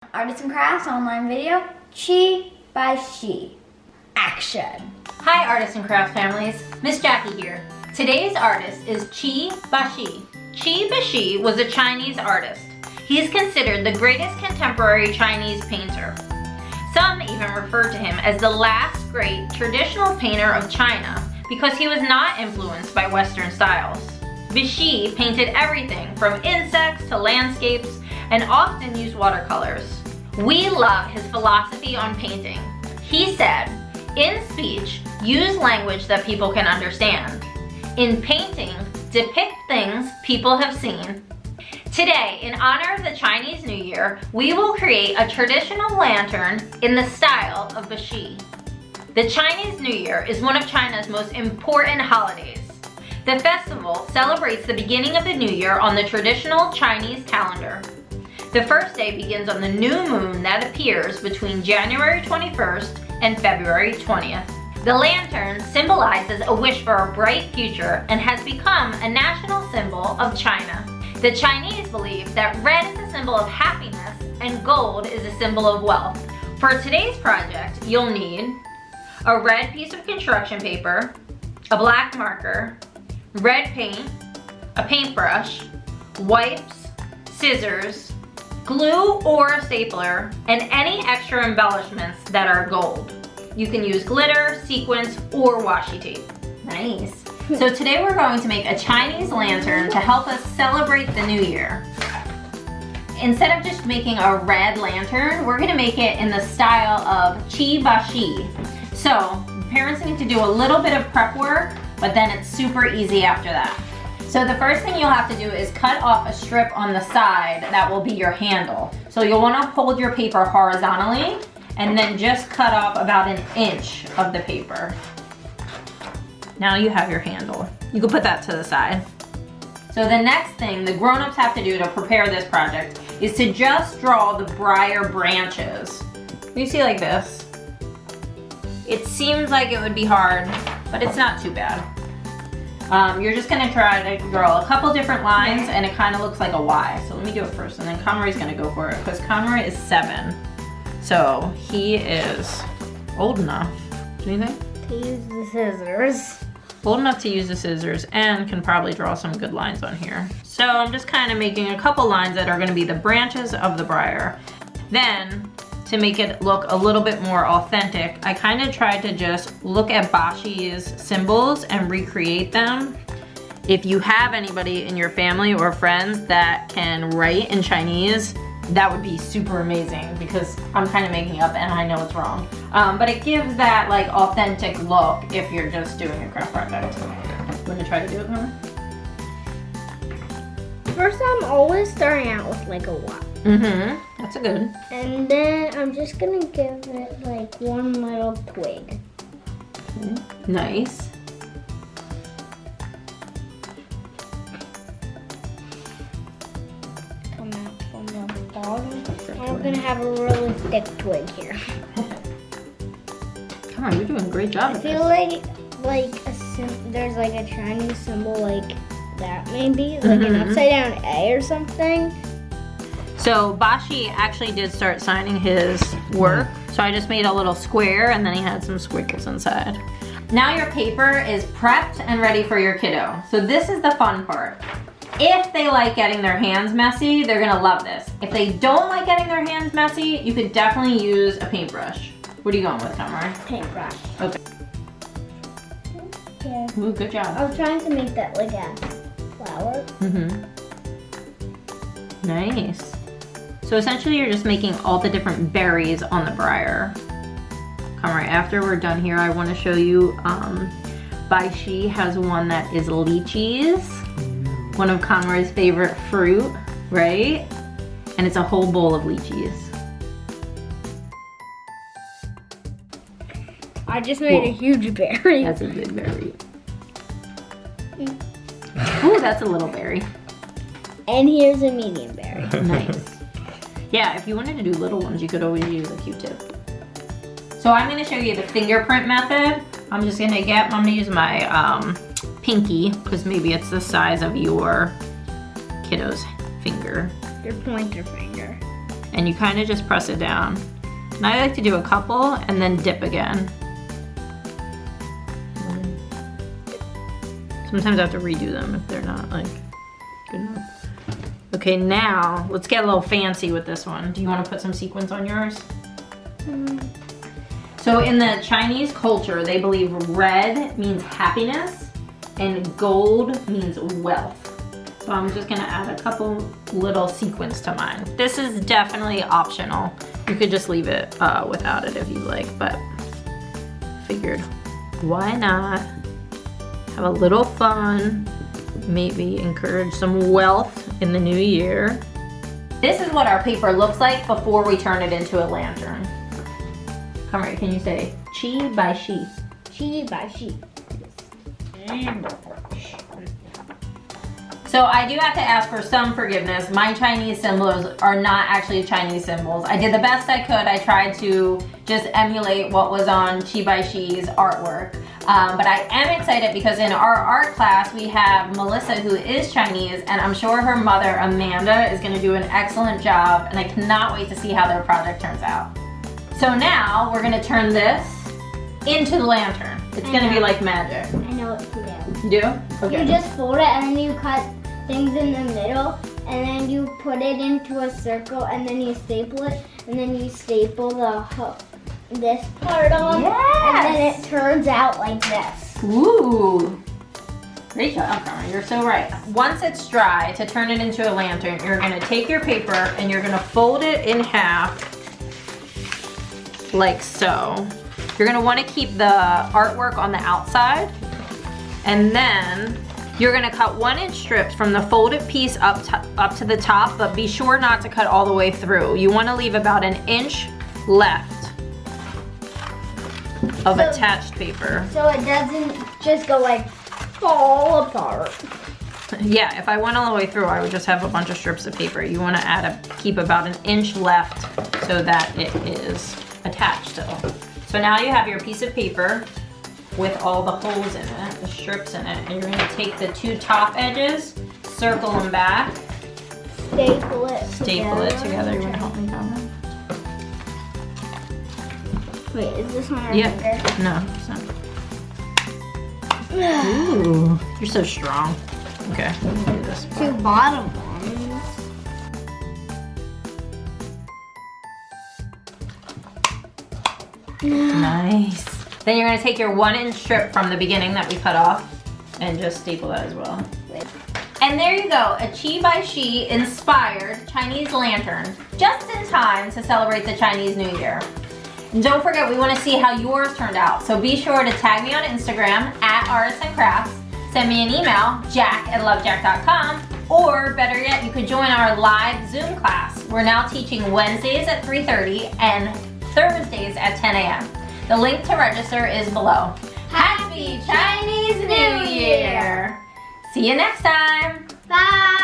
Artists and Crafts online video, Baishi. Action. Hi Artists and Crafts families, Miss Jackie here. Today's artist is Baishi. Baishi was a Chinese artist. He is considered the greatest contemporary Chinese painter. Some even refer to him as the last great traditional painter of China because he was not influenced by Western styles. Baishi painted everything from insects to landscapes and often used watercolors. We love his philosophy on painting. He said, in speech, use language that people can understand. In painting, depict things people have seen. Today, in honor of the Chinese New Year, we will create a traditional lantern in the style of Baishi. The Chinese New Year is one of China's most important holidays. The festival celebrates the beginning of the new year on the traditional Chinese calendar. The first day begins on the new moon that appears between January 21st and February 20th. The lantern symbolizes a wish for a bright future and has become a national symbol of China. The Chinese believe that red is a symbol of happiness and gold is a symbol of wealth. For today's project, you'll need a red piece of construction paper, a black marker, red paint, a paintbrush, wipes, scissors, glue or a stapler, and any extra embellishments that are gold. You can use glitter, sequins, or washi tape. Nice. So today we're going to make a Chinese lantern to help us celebrate the new year. Instead of just making a red lantern, we're gonna make it in the style of Baishi. So parents need to do a little bit of prep work, but then it's super easy after that. So the first thing you'll have to do is cut off a strip on the side that will be your handle. So you'll wanna hold your paper horizontally and then just cut off about an inch of the paper. Now you have your handle. You can put that to the side. So the next thing the grown-ups have to do to prepare this project is to just draw the briar branches. You see like this? It seems like it would be hard, but it's not too bad. You're just gonna try to draw a couple different lines and it kind of looks like a Y. So let me do it first and then Conroy's gonna go for it because Conroy is 7. So he is old enough, do you think? To use the scissors. Old enough to use the scissors and can probably draw some good lines on here. So I'm just kind of making a couple lines that are gonna be the branches of the briar. Then, to make it look a little bit more authentic, I kind of tried to just look at Baishi's symbols and recreate them. If you have anybody in your family or friends that can write in Chinese, that would be super amazing because I'm kind of making up and I know it's wrong. But it gives that like authentic look if you're just doing a craft project. You want to try to do it, Connor? First, I'm always starting out with like a Y. Mm-hmm. That's a good. And then I'm just gonna give it like one little twig. Okay. Nice. Come out from the bottom. I'm gonna have a really thick twig here. Come on, you're doing a great job. I feel like there's like a Chinese symbol like that maybe, like an upside down A or something. So Baishi actually did start signing his work. So I just made a little square and then he had some squiggles inside. Now your paper is prepped and ready for your kiddo. So this is the fun part. If they like getting their hands messy, they're gonna love this. If they don't like getting their hands messy, you could definitely use a paintbrush. What are you going with, Conroy? Paintbrush. Okay. Yeah. Ooh, good job. I was trying to make that like a flower. Mm-hmm. Nice. So essentially you're just making all the different berries on the briar. Conroy, after we're done here, I want to show you Baishi has one that is lychees. One of Conroy's favorite fruit, right? And it's a whole bowl of lychees. I just made a huge berry. That's a big berry. Ooh, that's a little berry. And here's a medium berry. Nice. Yeah, if you wanted to do little ones, you could always use a Q-tip. So I'm gonna show you the fingerprint method. I'm gonna use my pinky, because maybe it's the size of your kiddo's finger. Your pointer finger. and you kind of just press it down. And I like to do a couple and then dip again. Sometimes I have to redo them if they're not like good enough. Okay, now let's get a little fancy with this one. Do you want to put some sequins on yours? So in the Chinese culture, they believe red means happiness and gold means wealth. So I'm just gonna add a couple little sequins to mine. This is definitely optional. You could just leave it without it if you like, but figured why not have a little fun, maybe encourage some wealth in the new year. This is what our paper looks like before we turn it into a lantern. Come here, can you say Qi Baishi? Qi Baishi. So I do have to ask for some forgiveness. My Chinese symbols are not actually Chinese symbols. I did the best I could. I tried to just emulate what was on Qi Baishi's artwork. But I am excited because in our art class we have Melissa, who is Chinese, and I'm sure her mother Amanda is going to do an excellent job, and I cannot wait to see how their project turns out. So now we're going to turn this into the lantern. It's going to be like magic. I know what to do. You do? Okay. You just fold it and then you cut things in the middle, and then you put it into a circle, and then you staple it, and then you staple this part on, Yes! and then it turns out like this. Ooh. Great job, Carmen. You're so right. Once it's dry, to turn it into a lantern, you're going to take your paper and you're going to fold it in half like so. You're going to want to keep the artwork on the outside, and then you're going to cut 1-inch strips from the folded piece up to the top, but be sure not to cut all the way through. You want to leave about 1 inch left of attached paper. So it doesn't just go like fall apart. Yeah, if I went all the way through, I would just have a bunch of strips of paper. You want to keep about 1 inch left so that it is attached still. So now you have your piece of paper with all the holes in it, the strips in it, and you're going to take the 2 top edges, circle them back, Staple it together. You want to help me, Carmen? Wait, is this one Yeah. finger? No, it's not. Ooh, you're so strong. Okay, let me do this. 2 bottom ones. Nice. Then you're going to take your 1-inch strip from the beginning that we cut off and just staple that as well. And there you go, a Qi Baishi inspired Chinese lantern, just in time to celebrate the Chinese New Year. And don't forget, we want to see how yours turned out. So be sure to tag me on Instagram @artistsandcrafts. Send me an email, jack@lovejack.com, or better yet, you could join our live Zoom class. We're now teaching Wednesdays at 3:30 and Thursdays at 10 a.m. The link to register is below. Happy Chinese New Year! See you next time! Bye!